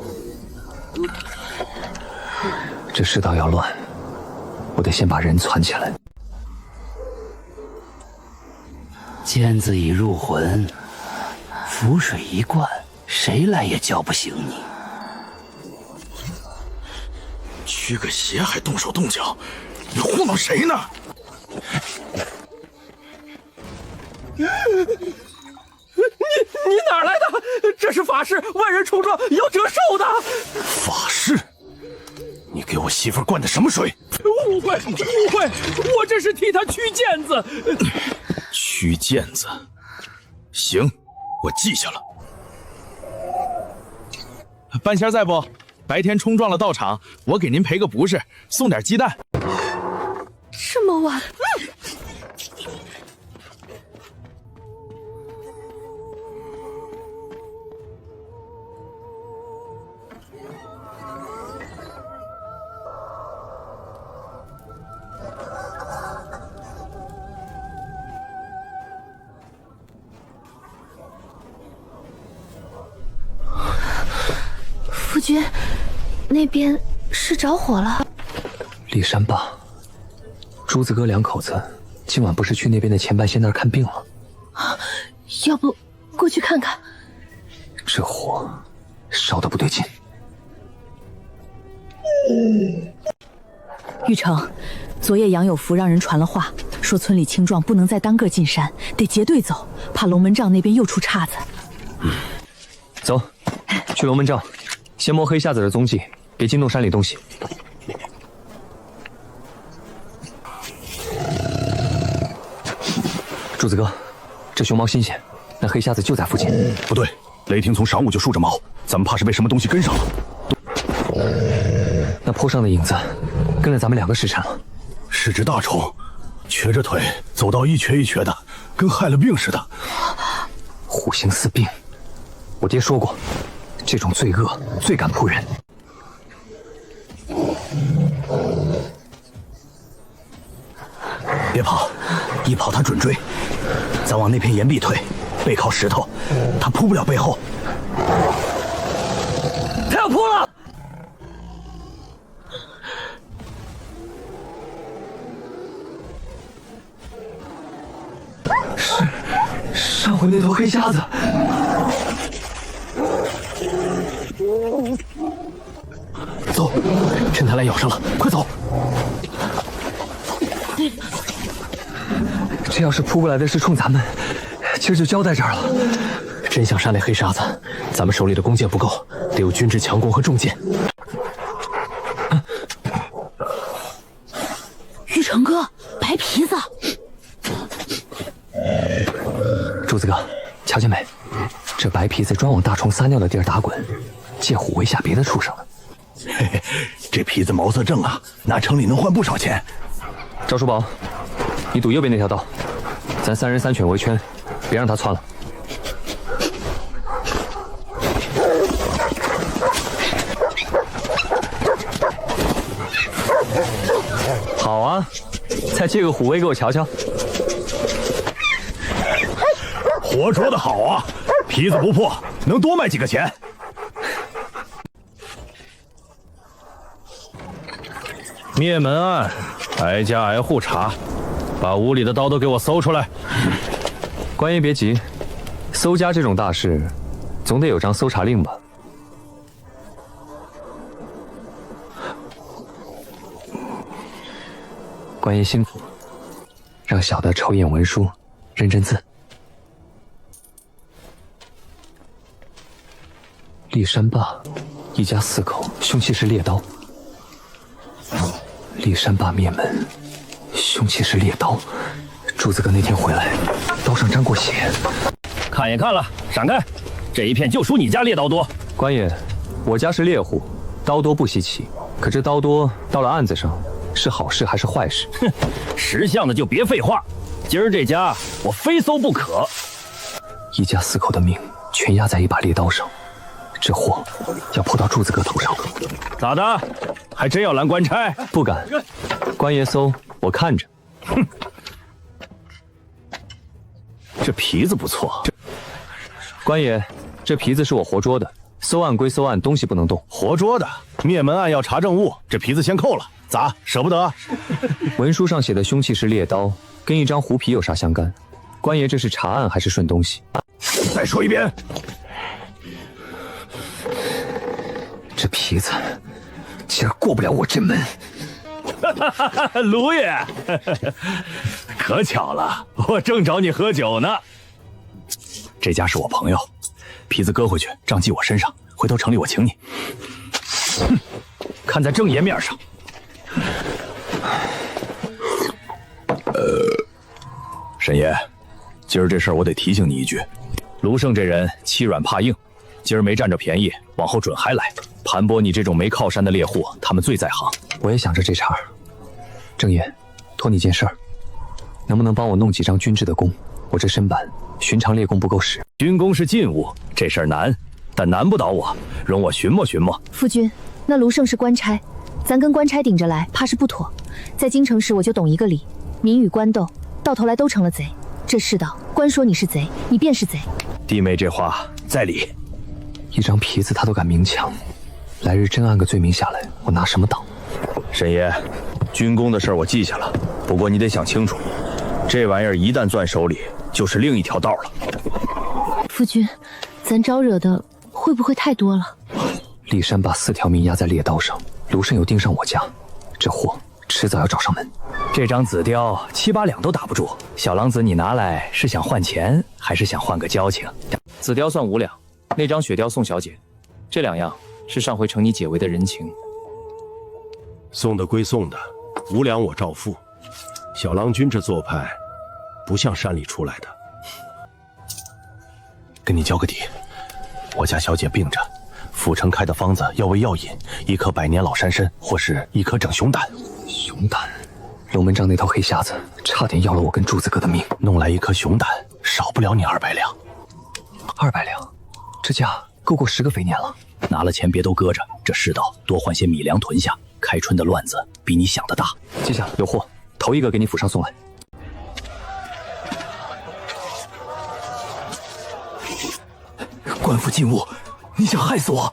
这世道要乱，我得先把人攒起来。尖子已入魂，符水一灌，谁来也叫不醒你。驱个邪还动手动脚，你糊弄谁呢？你哪来的？这是法事，万人冲撞要折寿的。法事？你给我媳妇灌的什么水？误会，我这是替他驱毽子。驱毽子，行，我记下了。半仙在不？白天冲撞了道场，我给您赔个不是，送点鸡蛋。这么晚，夫君，那边是着火了。骊山坝，朱子哥两口子今晚不是去那边的前半仙那儿看病了？要不过去看看？这火烧得不对劲。玉成，昨夜杨有福让人传了话，说村里青壮不能再单个进山，得结队走，怕龙门帐那边又出岔子。走，去龙门帐，先摸黑匣子的踪迹，别惊动山里东西。柱子哥，这熊猫新鲜，那黑匣子就在附近。不对，雷霆从晌午就竖着猫，咱们怕是被什么东西跟上了。那坡上的影子跟了咱们2个时辰了。是只大虫，瘸着腿，走道一瘸一瘸的，跟害了病似的。虎形似病，我爹说过，这种罪恶最敢扑人。别跑，一跑他准追。咱往那片岩壁退，背靠石头，他扑不了背后。他要扑了！上回那头黑匣子。走，趁他来咬上了，快走！这要是扑过来的是冲咱们，今儿就交代这儿了。真想杀那黑沙子，咱们手里的弓箭不够，得有军制强弓和重箭。玉成哥，白皮子。柱子哥，瞧见没？这白皮子专往大虫撒尿的地儿打滚，借虎威吓别的畜生了。嘿嘿，这皮子毛色正啊，拿城里能换不少钱。赵叔宝，你堵右边那条道，咱3人3犬围圈，别让他窜了。好啊，再借个虎威给我瞧瞧。活捉的好啊，皮子不破，能多卖几个钱。灭门案，挨家挨户查，把屋里的刀都给我搜出来。官爷别急，搜家这种大事，总得有张搜查令吧？官爷辛苦，让小的抽验文书，认真字。骊山坝，一家4口，凶器是猎刀。骊山坝灭门，凶器是猎刀。柱子哥那天回来，刀上沾过血。看也看了，闪开！这一片就属你家猎刀多。官爷，我家是猎户，刀多不稀奇。可这刀多到了案子上，是好事还是坏事？哼，识相的就别废话。今儿这家我非搜不可。一家4口的命全压在一把猎刀上，这祸要扑到柱子哥头上。咋的？还真要拦官差？不敢，官爷搜，我看着。哼，这皮子不错。官爷，这皮子是我活捉的，搜案归搜案，东西不能动。活捉的，灭门案要查证物，这皮子先扣了。咋，舍不得？文书上写的凶器是猎刀，跟一张狐皮有啥相干？官爷这是查案还是顺东西？再说一遍。这皮子今儿过不了我这门。卢爷，可巧了，我正找你喝酒呢。这家是我朋友，皮子搁回去，账记我身上，回头城里我请你。看在正爷面上。沈爷，今儿这事儿我得提醒你一句，卢胜这人欺软怕硬，今儿没占着便宜，往后准还来。盘剥你这种没靠山的猎户，他们最在行。我也想着这茬儿。郑爷，托你件事儿，能不能帮我弄几张军制的弓？我这身板，寻常猎弓不够使。军弓是禁物，这事儿难，但难不倒我，容我寻摸寻摸。夫君，那卢胜是官差，咱跟官差顶着来，怕是不妥。在京城时我就懂一个理，民与官斗，到头来都成了贼。这世道，官说你是贼，你便是贼。弟妹这话在理。一张皮子他都敢明抢，来日真按个罪名下来，我拿什么挡？沈爷，军功的事儿我记下了，不过你得想清楚，这玩意儿一旦攥手里，就是另一条道了。夫君，咱招惹的会不会太多了？骊山把4条命压在猎刀上，卢胜又盯上我家，这货迟早要找上门。这张紫貂7、8两都打不住，小郎子你拿来是想换钱，还是想换个交情？紫貂算5两，那张雪貂送小姐，这2样是上回承你解围的人情。送的归送的，5两我照付。小郎君这做派，不像山里出来的。跟你交个底，我家小姐病着，府城开的方子要为药引，1颗百年老山参，或是1颗整熊胆。熊胆，龙门帐那头黑匣子差点要了我跟柱子哥的命。弄来1颗熊胆，少不了你200两。200两，这价够过10个肥年了。拿了钱别都搁着，这世道多换些米粮囤下。开春的乱子比你想的大。记下，有货，头1个给你府上送来。官府禁物，你想害死我？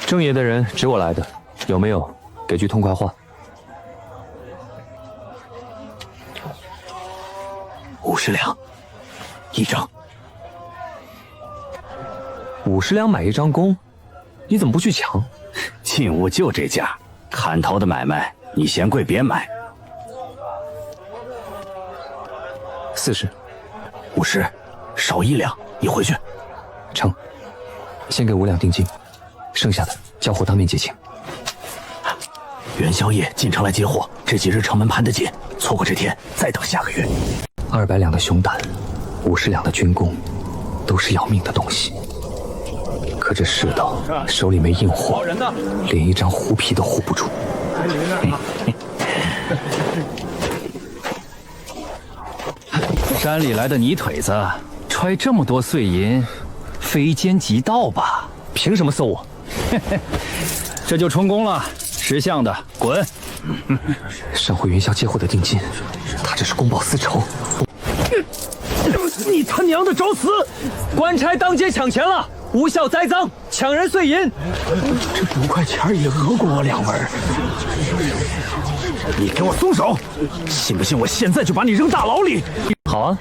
郑爷的人指我来的，有没有？给句痛快话。50两1张。50两买1张弓，你怎么不去抢？禁物就这价，砍头的买卖，你嫌贵别买。40、50，少1两，你回去。成，先给5两定金，剩下的交货当面结清。元宵夜进城来接货，这几日城门盘得紧，错过这天，再等下个月。200两的熊胆，50两的军功，都是要命的东西。可这世道，手里没硬货，连1张狐皮都护不住。山里来的泥腿子，揣这么多碎银，非奸即盗吧？凭什么搜我？这就充公了，识相的滚！上回元宵接货的定金，他这是公报私仇。你他娘的找死！官差当街抢钱了，无效栽赃，抢人碎银。这5块钱也讹过我2文。你给我松手！信不信我现在就把你扔大牢里？好啊，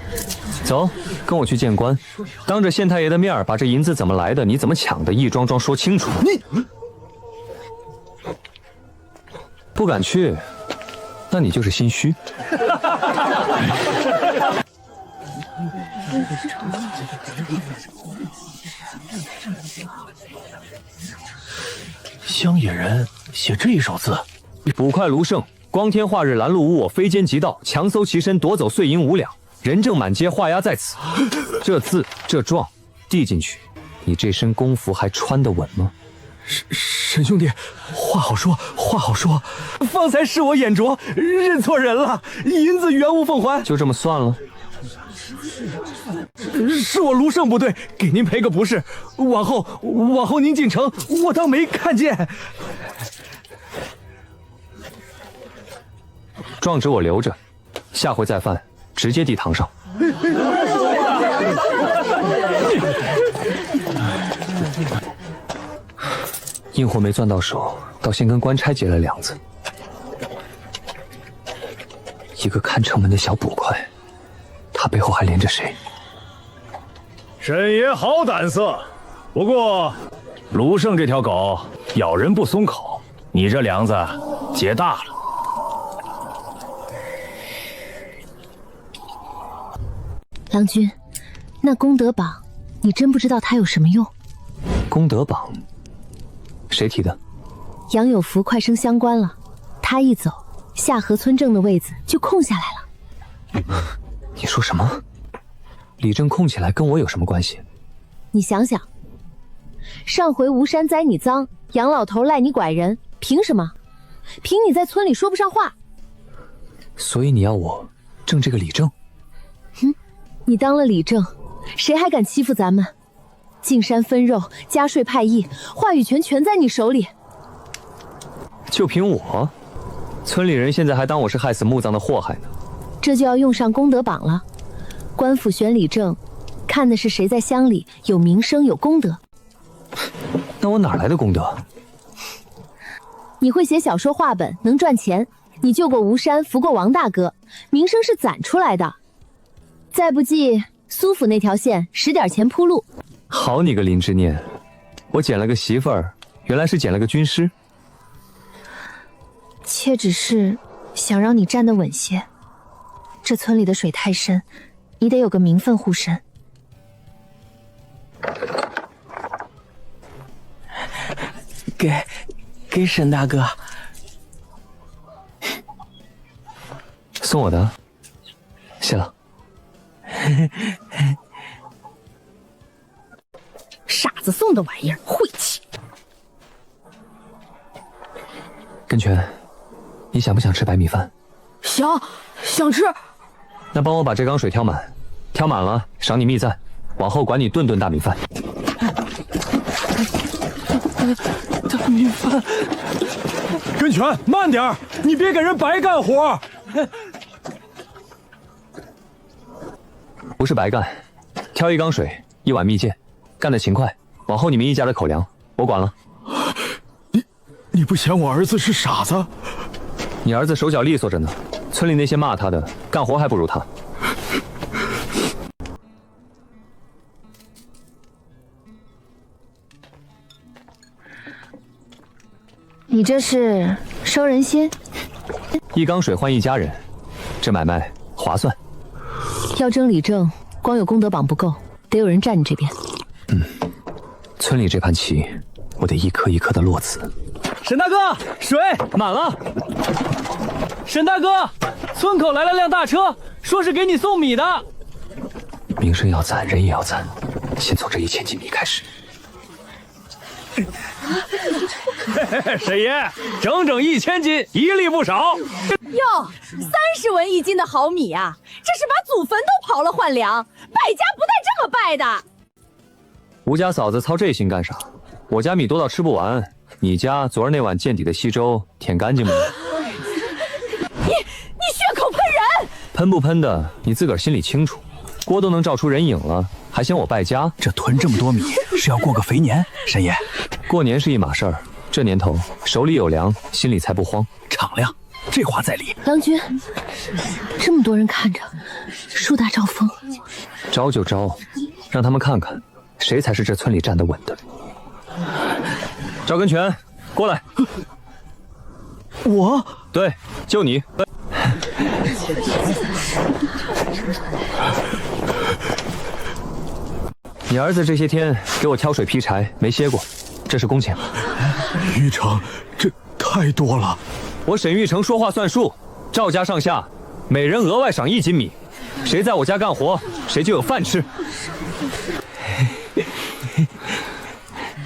走，跟我去见官，当着县太爷的面把这银子怎么来的，你怎么抢的，一桩桩说清楚。你不敢去，那你就是心虚。乡野人写这一手字，捕快卢胜，光天化日拦路无我，非奸即盗，强搜其身，夺走碎银5两，人证满街，画押在此。这字这状递进去，你这身功夫还穿得稳吗？沈兄弟，话好说，话好说。方才是我眼拙，认错人了，银子原无奉还。就这么算了？是我卢胜不对，给您赔个不是。往后您进城，我当没看见。状纸我留着，下回再犯，直接递堂上。硬货没攥到手，倒先跟官差结了梁子。一个看城门的小捕快，他背后还连着谁？沈爷好胆色，不过卢胜这条狗咬人不松口，你这梁子结大了。郎君，那功德榜，你真不知道它有什么用？功德榜，谁提的？杨有福快升乡官了，他一走，下河村正的位子就空下来了。你说什么？李正空起来跟我有什么关系？你想想，上回吴山栽你赃，杨老头赖你拐人，凭什么？凭你在村里说不上话。所以你要我正这个李正？哼，你当了李正，谁还敢欺负咱们？进山分肉，加税派役，话语权全在你手里。就凭我？村里人现在还当我是害死木葬的祸害呢。这就要用上功德榜了。官府选李正，看的是谁在乡里有名声有功德。那我哪来的功德？你会写小说话本，能赚钱。你救过吴山，扶过王大哥，名声是攒出来的。再不济，苏府那条线使点钱铺路。好你个林之念，我捡了个媳妇儿，原来是捡了个军师。妾只是想让你站得稳些。这村里的水太深，你得有个名分护身。给沈大哥。送我的，谢了。傻子送的玩意儿，晦气。根泉，你想不想吃白米饭？想吃。那帮我把这缸水挑满，挑满了赏你蜜赞，往后管你顿顿大米饭。大米饭。根泉，慢点，你别给人白干活。不是白干，挑一缸水，一碗蜜饯，干得勤快，往后你们一家的口粮我管了。你不嫌我儿子是傻子？你儿子手脚利索着呢，村里那些骂他的，干活还不如他。你这是收人心？一缸水换一家人，这买卖划算。要争李正，光有功德榜不够，得有人站你这边。村里这盘棋，我得一颗一颗的落子。沈大哥，水满了。沈大哥，村口来了辆大车，说是给你送米的。名声要攒，人也要攒，先从这1000斤米开始。沈爷，整整1000斤，一粒不少。哟，30文1斤的好米啊，这是把祖坟都刨了换粮，败家不带这么败的。吴家嫂子操这心干啥？我家米多到吃不完，你家昨儿那碗见底的稀粥舔干净没？你血口喷人！喷不喷的，你自个儿心里清楚。锅都能照出人影了，还嫌我败家？这囤这么多米是要过个肥年，沈爷。过年是一码事儿，这年头手里有粮，心里才不慌。敞亮，这话在理。郎君，这么多人看着，树大招风。招就招，让他们看看谁才是这村里站得稳的。赵根泉，过来。我？对，就你。你儿子这些天给我挑水劈柴，没歇过，这是工钱。玉成，这太多了。我沈玉成说话算数，赵家上下每人额外赏1斤米，谁在我家干活，谁就有饭吃。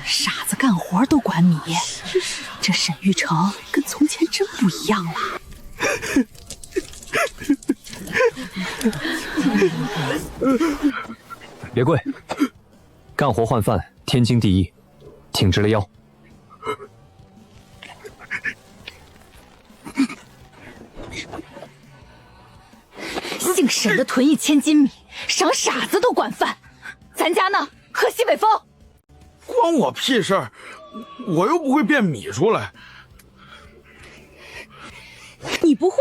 傻子干活都管米，这沈玉成跟从前真不一样了。别跪，干活换饭，天经地义，挺直了腰。姓沈的囤1000斤米，赏傻子都管饭，咱家呢？喝西北风？关我屁事儿，我又不会变米出来。你不会？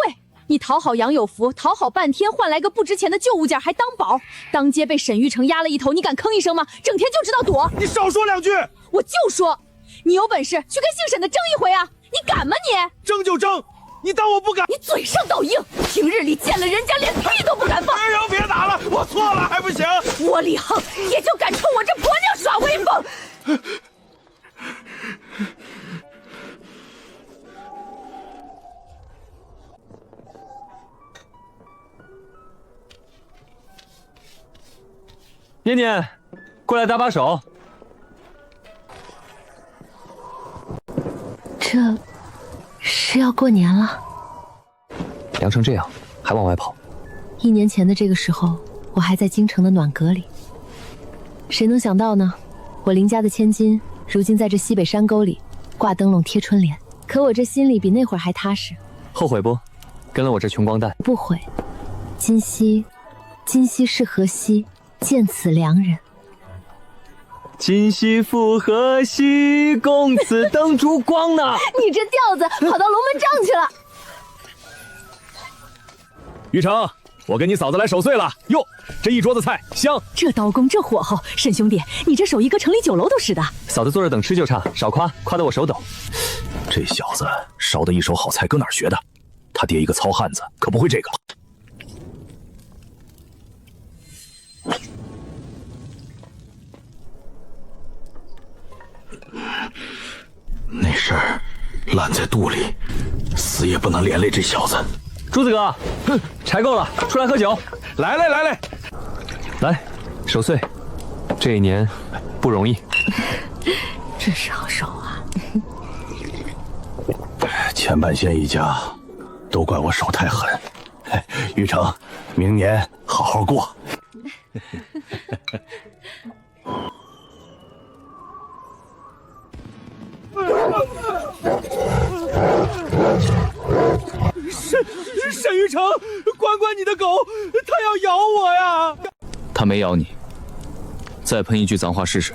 你讨好杨有福，讨好半天，换来个不值钱的旧物件还当宝，当街被沈玉成压了一头，你敢吭一声吗？整天就知道躲。你少说2句。我就说，你有本事去跟姓沈的争一回啊！你敢吗你？争就争，你当我不敢？你嘴上倒硬，平日里见了人家连屁都不敢放。哎呦，别打了，我错了还不行？窝里横，也就敢冲我这婆娘耍威风。念念，过来搭把手。这是要过年了，凉成这样，还往外跑。1年前的这个时候，我还在京城的暖阁里。谁能想到呢？我林家的千金，如今在这西北山沟里挂灯笼贴春联。可我这心里比那会儿还踏实。后悔不？跟了我这穷光蛋？不悔。今夕是何夕？见此良人。今夕复何夕？共此灯烛光呢？你这调子跑到龙门帐去了。玉成，我跟你嫂子来守岁了。哟，这一桌子菜香。这刀工，这火候，沈兄弟，你这手艺搁城里酒楼都是的。嫂子坐着等吃就差，少夸，夸得我手抖。这小子烧的一手好菜，搁哪儿学的？他爹一个糙汉子，可不会这个。那事儿烂在肚里，死也不能连累这小子。朱子哥，柴够了，出来喝酒。来，来，守岁，这一年不容易。真是好手啊！前半仙一家都怪我手太狠。玉成，明年好好过。沈玉成，管管你的狗，它要咬我呀！它没咬你，再喷一句脏话试试。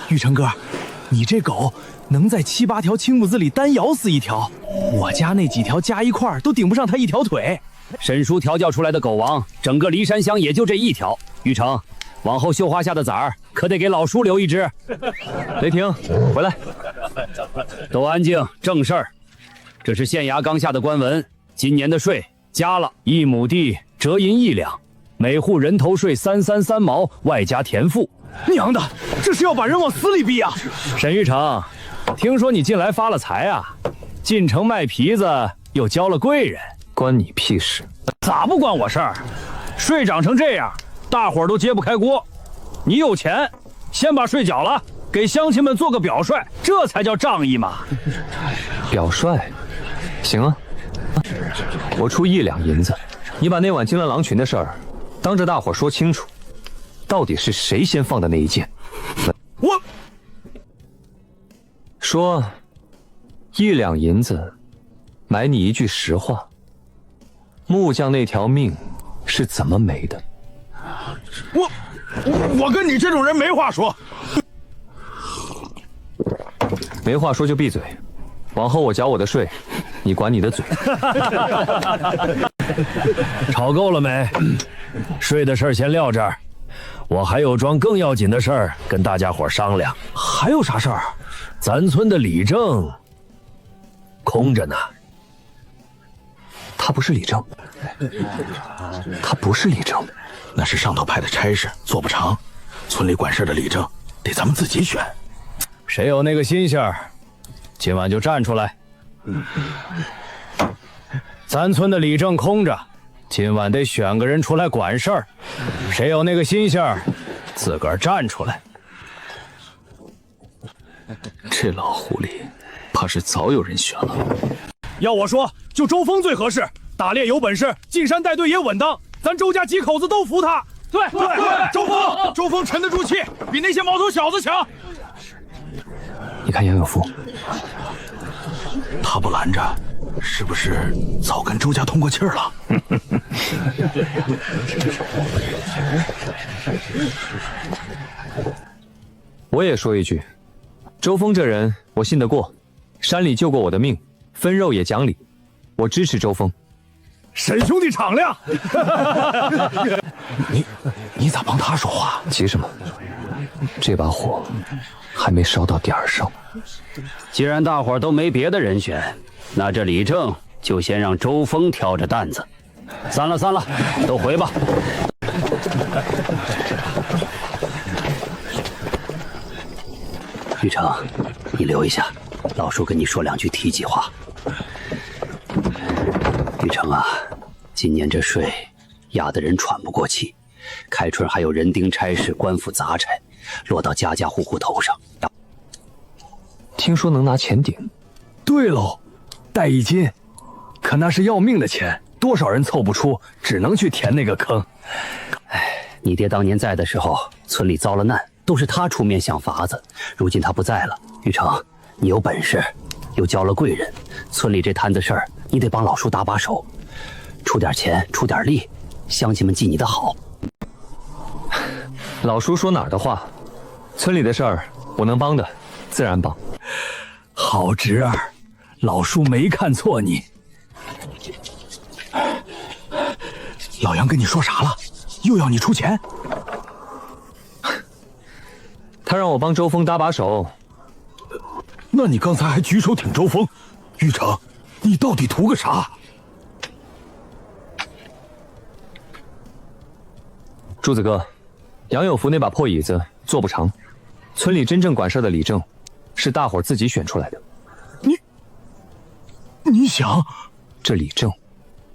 玉成哥，你这狗能在7、8条青木子里单咬死一条，我家那几条加一块儿都顶不上它一条腿。沈叔调教出来的狗王，整个骊山乡也就这一条。玉成，往后绣花下的崽儿可得给老叔留一只。雷霆，回来，都安静，正事儿。这是县衙刚下的官文，今年的税加了，1亩地折银1两，每户人头税333毛，外加田赋。娘的，这是要把人往死里逼啊！沈玉成，听说你近来发了财啊，进城卖皮子又交了贵人，关你屁事？咋不关我事儿？税涨成这样，大伙儿都揭不开锅。你有钱，先把税缴了，给乡亲们做个表率，这才叫仗义嘛。表率，行啊，我出1两银子，你把那晚进了狼群的事儿，当着大伙说清楚，到底是谁先放的那一箭？我说1两银子，买你一句实话。木匠那条命是怎么没的？我跟你这种人没话说。没话说就闭嘴，往后我缴我的税，你管你的嘴。吵够了没？税的事儿先撂这儿，我还有桩更要紧的事儿跟大家伙商量。还有啥事儿？咱村的李正空着呢。他不是李正，他不是李正，那是上头派的差事，做不成。村里管事的李正得咱们自己选。谁有那个心性儿，今晚就站出来。咱村的李正空着，今晚得选个人出来管事儿。谁有那个心性儿，自个儿站出来。这老狐狸，怕是早有人选了。要我说，就周峰最合适，打猎有本事，进山带队也稳当，咱周家几口子都服他。对，周峰沉得住气，比那些毛头小子强。你看杨有福，他不拦着，是不是早跟周家通过气儿了？我也说一句，周峰这人我信得过，山里救过我的命，分肉也讲理，我支持周峰。沈兄弟敞亮。你咋帮他说话？急什么？这把火还没烧到点儿上。既然大伙儿都没别的人选，那这李正就先让周峰挑着担子。散了，都回吧。玉成，你留一下，老叔跟你说2句体己话。玉成啊，今年这税压得人喘不过气。开春还有人丁差事、官府杂差，落到家家户户头上。听说能拿钱顶。对喽，带一金，可那是要命的钱，多少人凑不出，只能去填那个坑。你爹当年在的时候，村里遭了难，都是他出面想法子。如今他不在了，玉成，你有本事，又交了贵人，村里这摊子事儿，你得帮老叔搭把手，出点钱，出点力，乡亲们记你的好。老叔说哪儿的话，村里的事儿我能帮的，自然帮。好侄儿，老叔没看错你。老杨跟你说啥了？又要你出钱？他让我帮周峰搭把手。那你刚才还举手挺周峰，玉成，你到底图个啥？柱子哥，杨有福那把破椅子坐不长，村里真正管事的李正，是大伙儿自己选出来的。你想，这李正，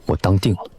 我当定了。